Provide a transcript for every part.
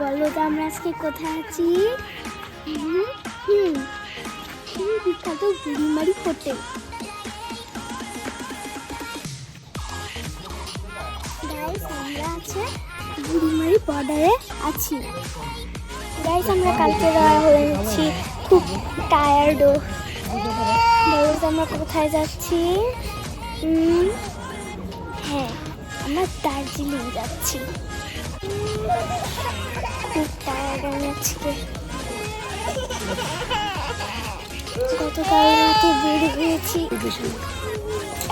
বলো তো আমরা আজকে কোথায় আছি? বিখ্যাত বুড়িমারি হোটেল। গাইস আমরা আছে বুড়িমারি বর্ডারে আছি। গাইস আমরা কালকে হয়েছি, খুব টায়ার্ডও। বলো তো আমরা কোথায় যাচ্ছি? হ্যাঁ, আমরা দার্জিলিং যাচ্ছি। খুব টায়ার্ড আমি আজকে। গতকাল রাতে বেরিয়ে গিয়েছি,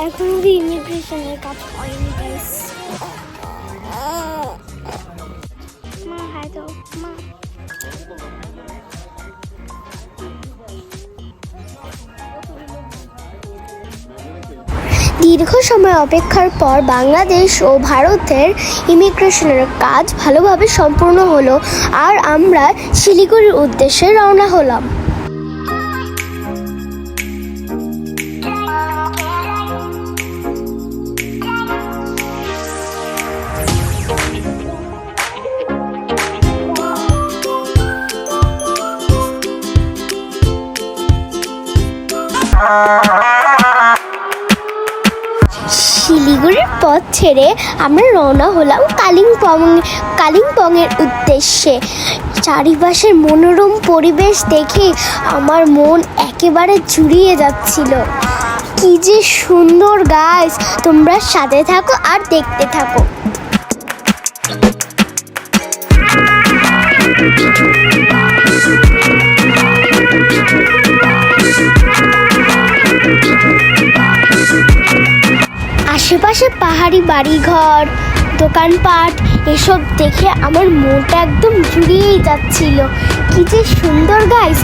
এখন অব্দি ইমিগ্রেশনের কাজ হয়নি গাইস। মা হাই দাও মা। দীর্ঘ সময় অপেক্ষার পর বাংলাদেশ ও ভারতের ইমিগ্রেশনের কাজ ভালোভাবে সম্পূর্ণ হলো, আর আমরা শিলিগুড়ির উদ্দেশ্যে রওনা হলাম। শিলিগুড়ির পথ ছেড়ে আমরা রওনা হলাম কালিম্পংয়ের উদ্দেশ্যে। চারিপাশের মনোরম পরিবেশ দেখে আমার মন একেবারে জুড়িয়ে যাচ্ছিল। কি যে সুন্দর গাইস, তোমরা সাথে থাকো আর দেখতে থাকো। আশেপাশে পাহাড়ি বাড়িঘর, দোকানপাট এসব দেখে আমার মনটা একদম জুড়িয়েই যাচ্ছিল। কি যে সুন্দর গাইস।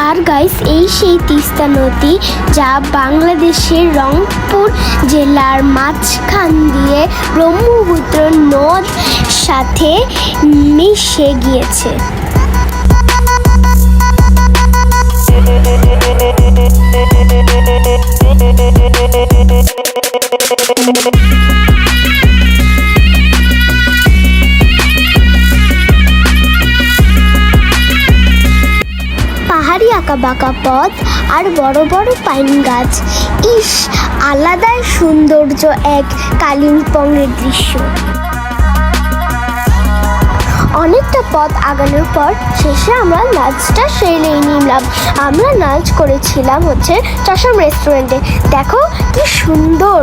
আর গাইস এই সেই তিস্তা নদী, যা বাংলাদেশের রংপুর জেলার মাঝখান দিয়ে ব্রহ্মপুত্র নদ সাথে মিশে গিয়েছে। পাহাড়ি আঁকাবাঁকা পথ আর বড় বড় পাইন গাছ, ইস আলাদাই সৌন্দর্য এক কালিম্পংয়ের দৃশ্য। অনেকটা পথ আগানোর পর শেষে আমরা লাঞ্চটা সেরে নিলাম। আমরা লাঞ্চ করেছিলাম চশম রেস্টুরেন্টে। দেখো কি সুন্দর।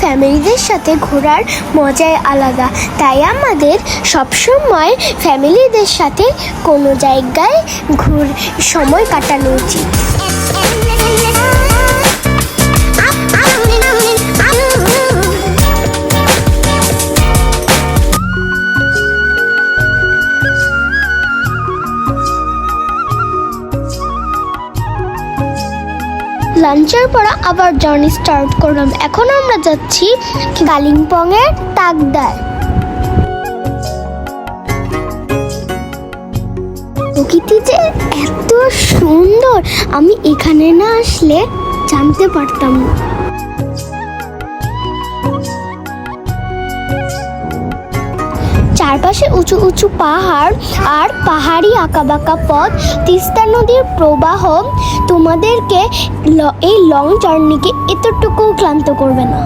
ফ্যামিলিদের সাথে ঘোরার মজাই আলাদা, তাই আমাদের সবসময় ফ্যামিলিদের সাথে কোনো জায়গায় সময় কাটানো উচিত। লাঞ্চের পর আবার জার্নি স্টার্ট করলাম। এখন আমরা যাচ্ছি কালিম্পংয়ের তাকদায়। প্রকৃতি যে এত সুন্দর, আমি এখানে না আসলে জানতে পারতাম না। চারপাশে উঁচু উঁচু পাহাড় আর পাহাড়ি আঁকাবাঁকা পথ, তিস্তা নদীর প্রবাহ তোমাদেরকে এই লং জার্নিকে এতটুকু ক্লান্ত করবে না।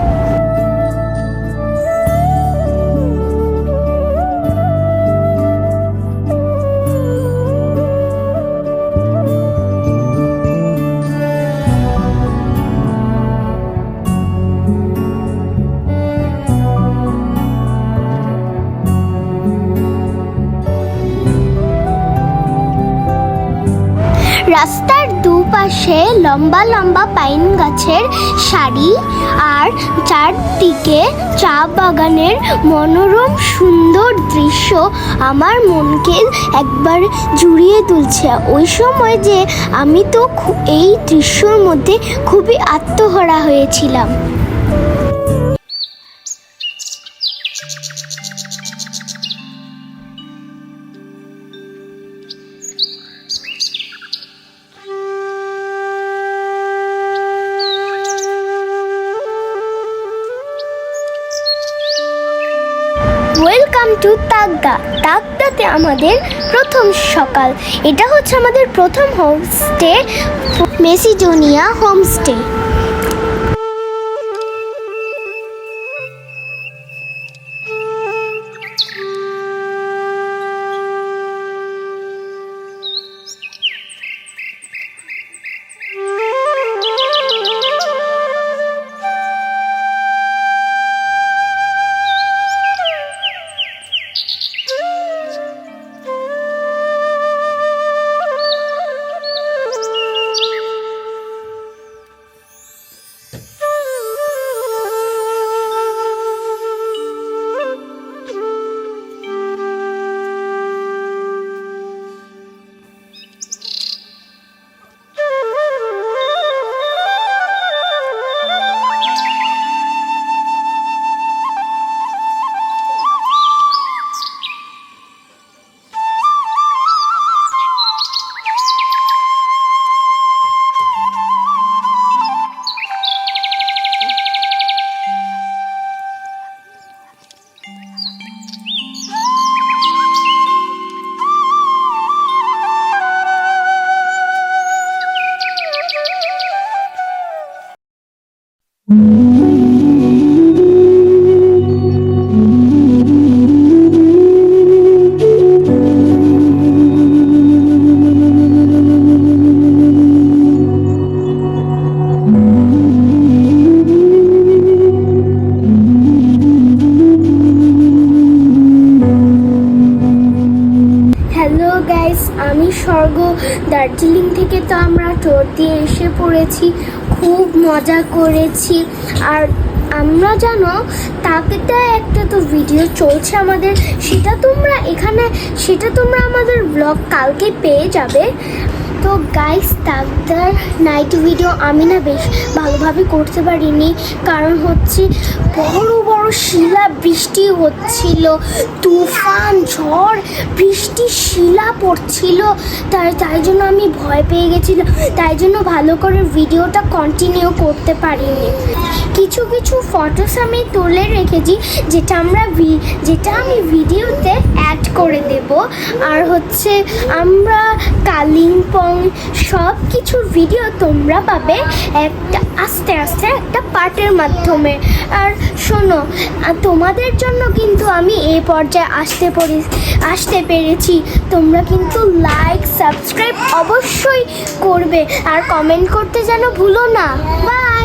রাস্তার দুপাশে লম্বা লম্বা পাইন গাছের সারি আর চারদিকে চা বাগানের মনোরম সুন্দর দৃশ্য আমার মনকে একবার জুড়িয়ে তুলছে। ওই সময় যে আমি তো এই দৃশ্যর মধ্যে খুবই আত্মহারা হয়েছিলাম। Welcome to Takdah. তাগদাতে আমাদের প্রথম সকাল। এটা হচ্ছে আমাদের প্রথম হোমস্টে, মেসিডোনিয়া হোমস্টে। আমি স্বর্গ দার্জিলিং থেকে তো আমরা টোর দিয়ে এসে পড়েছি, খুব মজা করেছি। আর আমরা জানো তাগদা একটা তো ভিডিও চলছে আমাদের, সেটা তোমরা আমাদের ব্লগ কালকে পেয়ে যাবে। তো গাইস, তাগদার নাইট ভিডিও আমি না বেশ ভালোভাবে করতে পারিনি, কারণ হচ্ছে বড় বড় শিলা বৃষ্টি হচ্ছিল, তুফান ঝড় বৃষ্টি শিলা পড়ছিল, তাই জন্য আমি ভয় পেয়ে গেছিলাম, তাই জন্য ভালো করে ভিডিওটা কন্টিনিউ করতে পারিনি। কিছু কিছু ফটোস আমি তুলে রেখেছি যেটা আমি ভিডিওতে অ্যাড করে দেব। আর হচ্ছে আমরা কালিম্পং সব কিছুর ভিডিও তোমরা পাবে আস্তে আস্তে একটা পার্টের মাধ্যমে। আর শোনো, তোমাদের জন্য কিন্তু আমি এই পর্যায়ে আসতে পেরেছি। তোমরা কিন্তু লাইক সাবস্ক্রাইব অবশ্যই করবে আর কমেন্ট করতে যেন ভুলো না। বাই।